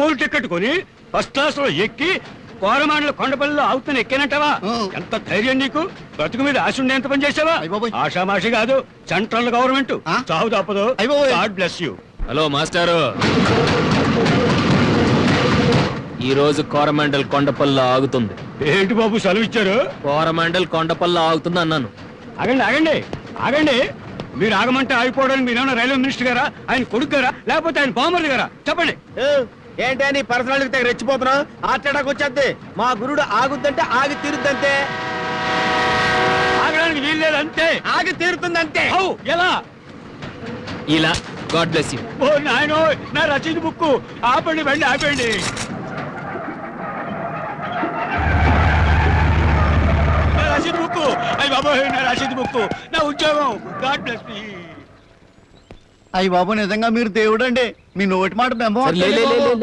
మూడు టికెట్ కొని first class లో ఎక్కి కోరమాండల కొండపల్లిలో ఆగుతున్న ఎక్కానంటావా? ఎంత ధైర్యం నీకు? బ్రతుకు మీద ఆశ ఉండే ఎంత పని చేసావా? ఆషామాషి కాదు, సెంట్రల్ గవర్నమెంట్ చావు తప్పదు. God bless you. హలో మాస్టారు, ఈ రోజు కోరమండల్ కొండపల్లిలో ఆగుతుంది. ఏంటి బాబు సెలవు ఇచ్చారు? కోరమండల్ కొండపల్లిలో ఆగుతుంది అన్నాను. ఆగండి ఆగండి ఆగండి. మీరు ఆగమంటే ఆగిపోవడానికి మీరేమన్నా రైల్వే మినిస్టర్ గారా, ఆయన కొడుకు గారా, లేకపోతే ఆయన బాంబర్ది గారా? చెప్పండి. ఏంటి నీ పర్సనాలిటీ దగ్గర రెచ్చిపోతున్నావు? Heart attack వచ్చేద్ది. మా గురుడు ఆగుద్దంటే ఆగి తీరుద్దంతే. ఆగడానికి వీల్లేదు అంతే. ఆగి తీరుతుందంతే. ఎలా? ఇలా. God bless you. ఓ నాయనో, నా రసీదు బుక్కు ఆపండి, బండి ఆపండి. నా రసీదు బుక్కు, అయ్యి బాబోయ్, నా రసీదు బుక్కు, నా ఉద్యోగం. God bless me. అయ్యి బాబు, నిజంగా మీరు దేవుడు అండి. మీ నోటి మాట